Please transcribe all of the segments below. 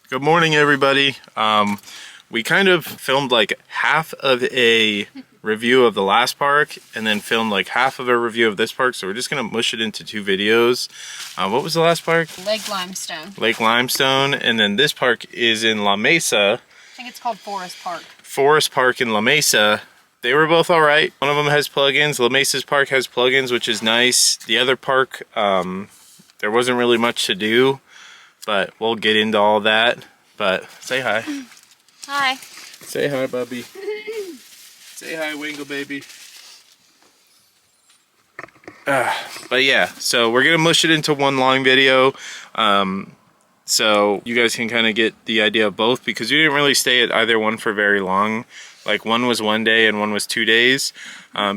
Good morning, everybody. We kind of filmed like half of a review of the last park and then filmed like half of a review of this park. So we're just going to mush it into two videos. What was the last park? Lake Limestone. Lake Limestone. And then this park is in La Mesa. I think it's called Forrest Park. Forrest Park in La Mesa. They were both all right. One of them has plugins. La Mesa's park has plugins, which is nice. The other park, there wasn't really much to do, but we'll get into all that. But say hi. Hi. Say hi, Bubby. Say hi, Wingle baby. But yeah, so we're gonna mush it into one long video. So you guys can kind of get the idea of both, because we didn't really stay at either one for very long. Like one was 1 day and one was 2 days,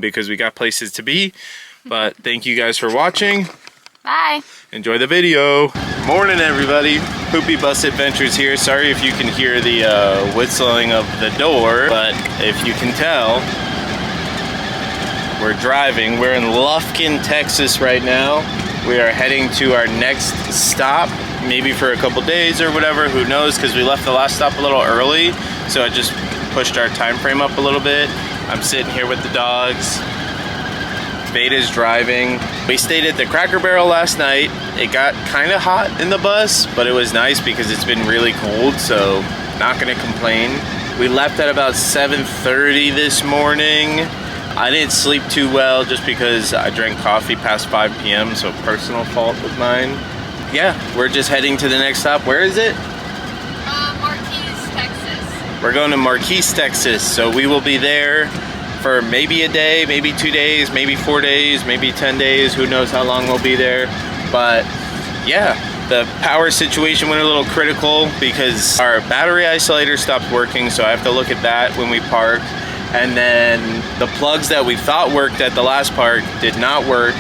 because we got places to be. But thank you guys for watching. Bye. Enjoy the video. Morning, everybody. Poopy Bus Adventures here. Sorry if you can hear the whistling of the door, but if you can tell, we're driving. We're in Lufkin, Texas right now. We are heading to our next stop, maybe for a couple days or whatever, who knows, because we left the last stop a little early, so it just pushed our time frame up a little bit. I'm sitting here with the dogs. Beta's driving. We stayed at the Cracker Barrel last night. It got kind of hot in the bus, but it was nice because it's been really cold, so not gonna complain. We left at about 7:30 this morning. I didn't sleep too well just because I drank coffee past 5 p.m., so personal fault of mine. Yeah, we're just heading to the next stop. Where is it? Marquise, Texas. We're going to Marquise, Texas, so we will be there for maybe a day, maybe 2 days, maybe 4 days, maybe 10 days. Who knows how long we'll be there. But yeah, the power situation went a little critical because our battery isolator stopped working, so I have to look at that when we park. And then the plugs that we thought worked at the last park did not work,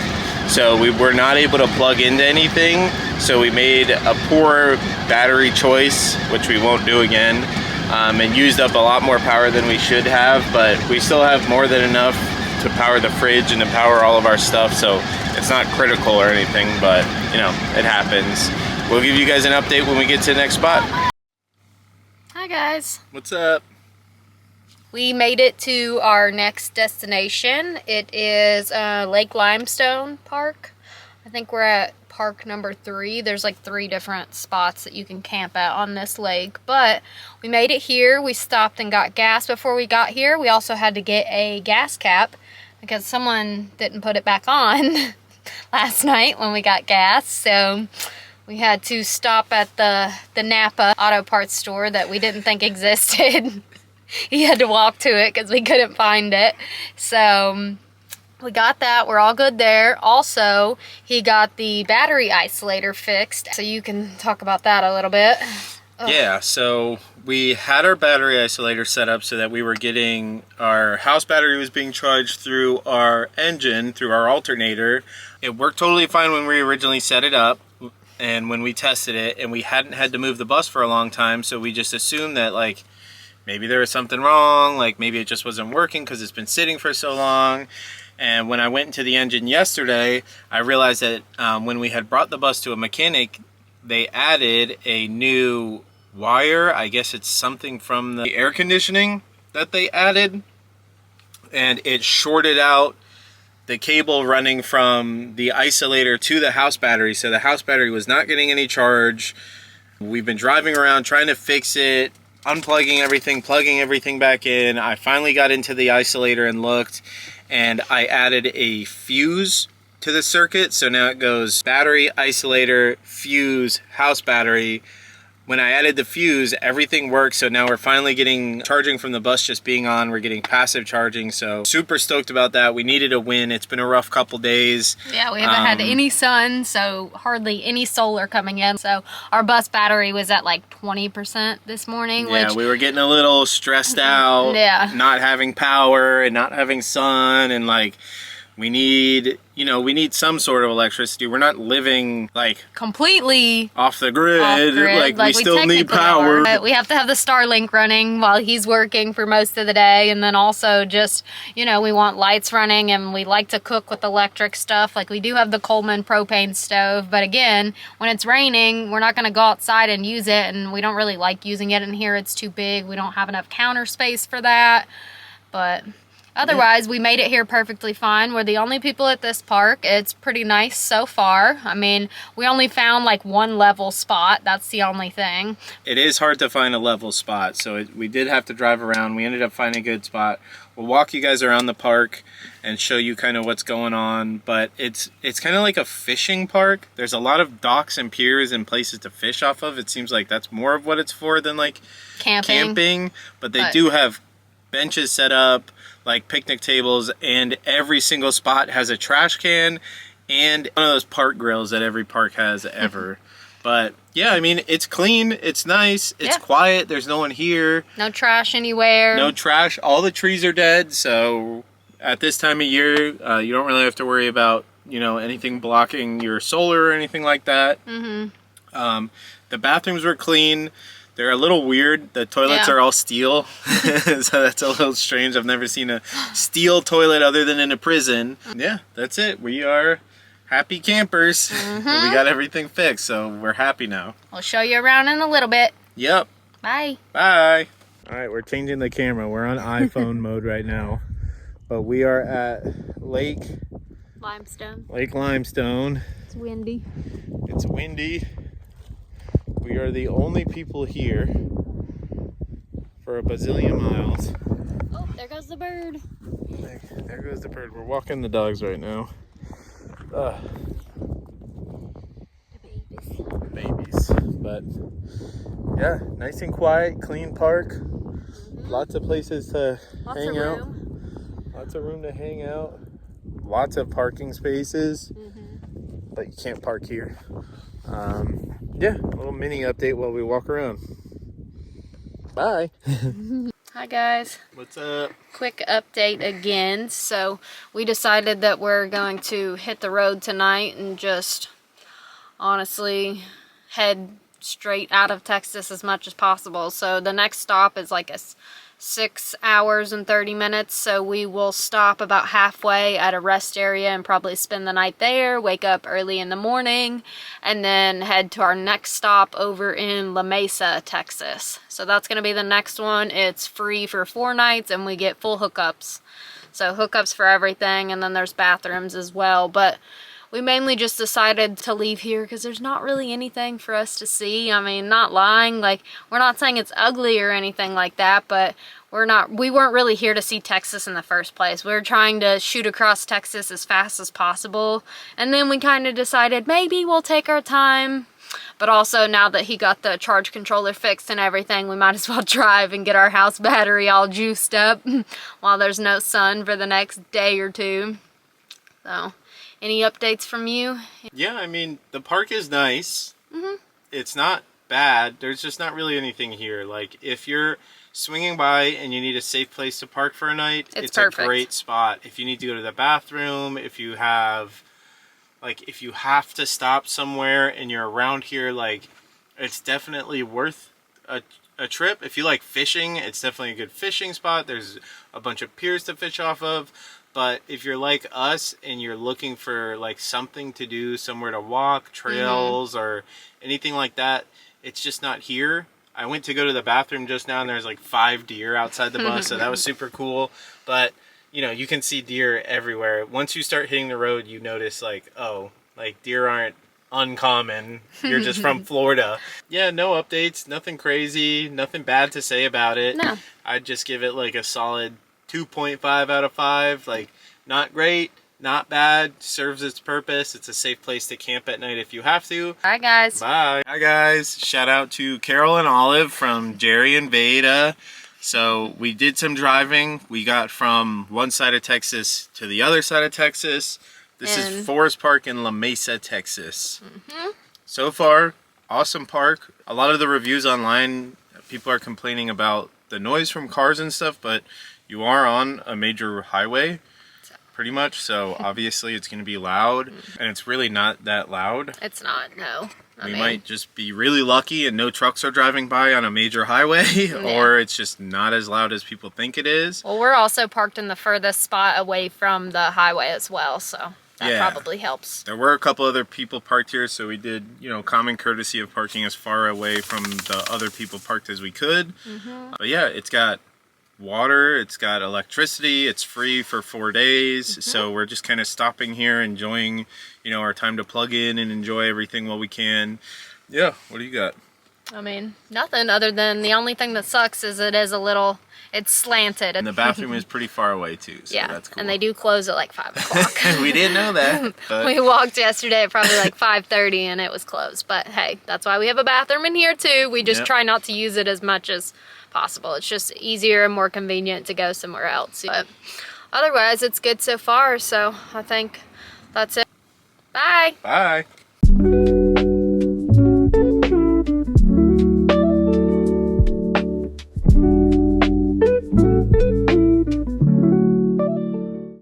so we were not able to plug into anything. So we made a poor battery choice, which we won't do again. And used up a lot more power than we should have, but we still have more than enough to power the fridge and to power all of our stuff, so it's not critical or anything, but you know, it happens. We'll give you guys an update when we get to the next spot. Hi guys. What's up? We made it to our next destination. It is Lake Limestone Park. I think we're at park number 3. There's like 3 different spots that you can camp at on this lake, but we made it here. We stopped and got gas before we got here. We also had to get a gas cap because someone didn't put it back on last night when we got gas, so we had to stop at the Napa auto parts store that we didn't think existed. He had to walk to it because we couldn't find it, so we got that. We're all good there. Also, he got the battery isolator fixed, so you can talk about that a little bit. Yeah, so we had our battery isolator set up so that we were getting our house battery was being charged through our engine, through our alternator. It worked totally fine when we originally set it up and when we tested it, and we hadn't had to move the bus for a long time, so we just assumed that like maybe there was something wrong, like maybe it just wasn't working because it's been sitting for so long. And when I went into the engine yesterday, I realized that when we had brought the bus to a mechanic, they added a new wire. I guess it's something from the air conditioning that they added. And it shorted out the cable running from the isolator to the house battery. So the house battery was not getting any charge. We've been driving around trying to fix it, unplugging everything, plugging everything back in. I finally got into the isolator and looked, and I added a fuse to the circuit. So now it goes battery, isolator, fuse, house battery. When I added the fuse, everything works. So now we're finally getting charging from the bus just being on. We're getting passive charging. So super stoked about that. We needed a win. It's been a rough couple days. Yeah, we haven't had any sun, so hardly any solar coming in. So our bus battery was at like 20% this morning. Yeah, which, we were getting a little stressed out. Yeah. Not having power and not having sun, and like we need, you know, we need some sort of electricity. We're not living like completely off the grid. Like we still need technically power. But we have to have the Starlink running while he's working for most of the day. And then also just, you know, we want lights running, and we like to cook with electric stuff. Like we do have the Coleman propane stove. But again, when it's raining, we're not going to go outside and use it. And we don't really like using it in here. It's too big. We don't have enough counter space for that. But otherwise, we made it here perfectly fine. We're the only people at this park. It's pretty nice so far. I mean, we only found like one level spot. That's the only thing. It is hard to find a level spot, so we did have to drive around. We ended up finding a good spot. We'll walk you guys around the park and show you kind of what's going on, but it's kind of like a fishing park. There's a lot of docks and piers and places to fish off of. It seems like that's more of what it's for than like camping. But they do have benches set up, like picnic tables, and every single spot has a trash can and one of those park grills that every park has ever. But yeah, I mean, it's clean, it's nice, it's quiet, there's no one here. No trash anywhere. No trash. All the trees are dead, so at this time of year, you don't really have to worry about, you know, anything blocking your solar or anything like that. The bathrooms were clean. They're a little weird. The toilets are all steel, so that's a little strange. I've never seen a steel toilet other than in a prison. Yeah, that's it. We are happy campers. We got everything fixed, so we're happy now. I'll show you around in a little bit. Yep. Bye. Bye. All right, we're changing the camera. We're on iPhone mode right now, but we are at Lake Limestone. It's windy. It's windy. We are the only people here for a bazillion miles. Oh, there goes the bird. There goes the bird. We're walking the dogs right now. The Babies. But yeah, nice and quiet, clean park. Lots of places to hang out. Lots of room to hang out. Lots of parking spaces. But you can't park here. Yeah, a little mini update while we walk around. Bye. Hi guys. What's up? Quick update again. So we decided that we're going to hit the road tonight and just honestly head straight out of Texas as much as possible. So the next stop is like a 6 hours and 30 minutes, so we will stop about halfway at a rest area and probably spend the night there, wake up early in the morning, and then head to our next stop over in La Mesa, Texas. So that's going to be the next one. It's free for 4 nights and we get full hookups. So hookups for everything, and then there's bathrooms as well. But we mainly just decided to leave here because there's not really anything for us to see. I mean, not lying, like, we're not saying it's ugly or anything like that, but we weren't really here to see Texas in the first place. We were trying to shoot across Texas as fast as possible, and then we kind of decided maybe we'll take our time. But also, now that he got the charge controller fixed and everything, we might as well drive and get our house battery all juiced up while there's no sun for the next day or two. So, any updates from you? Yeah, I mean, the park is nice. It's not bad. There's just not really anything here. Like, if you're swinging by and you need a safe place to park for a night, it's a great spot. If you need to go to the bathroom, if you have to stop somewhere and you're around here, like, it's definitely worth a trip. If you like fishing, it's definitely a good fishing spot. There's a bunch of piers to fish off of. But if you're like us and you're looking for like something to do, somewhere to walk, trails or anything like that, it's just not here. I went to go to the bathroom just now and there's like 5 deer outside the bus, so that was super cool. But you know, you can see deer everywhere. Once you start hitting the road, you notice like, oh, like deer aren't uncommon. You're just from Florida. Yeah, no updates, nothing crazy, nothing bad to say about it. No. I'd just give it like a solid 2.5 out of 5. Like, not great, not bad, serves its purpose. It's a safe place to camp at night if you have to. Bye guys. Bye. Hi guys. Shout out to Carol and Olive from Jerry and Veda. So we did some driving. We got from one side of Texas to the other side of Texas. This is Forest Park in La Mesa, Texas. So far, awesome park. A lot of the reviews online, people are complaining about the noise from cars and stuff, but you are on a major highway. pretty much. So obviously it's going to be loud, and it's really not that loud. It's not, no. We might just be really lucky and no trucks are driving by on a major highway, or it's just not as loud as people think it is. Well, we're also parked in the furthest spot away from the highway as well, so that probably helps. There were a couple other people parked here, so we did, you know, common courtesy of parking as far away from the other people parked as we could. But yeah, it's got water, it's got electricity, it's free for 4 days, so we're just kind of stopping here, enjoying, you know, our time to plug in and enjoy everything while we can. Yeah, what do you got? I mean, nothing other than the only thing that sucks is it is a little, it's slanted. And the bathroom is pretty far away too, so yeah, that's cool. and they do close at like 5 o'clock. We didn't know that. But we walked yesterday at probably like 5:30 and it was closed, but hey, that's why we have a bathroom in here too. We just try not to use it as much as possible. It's just easier and more convenient to go somewhere else. But otherwise, it's good so far, so I think that's it. Bye! Bye!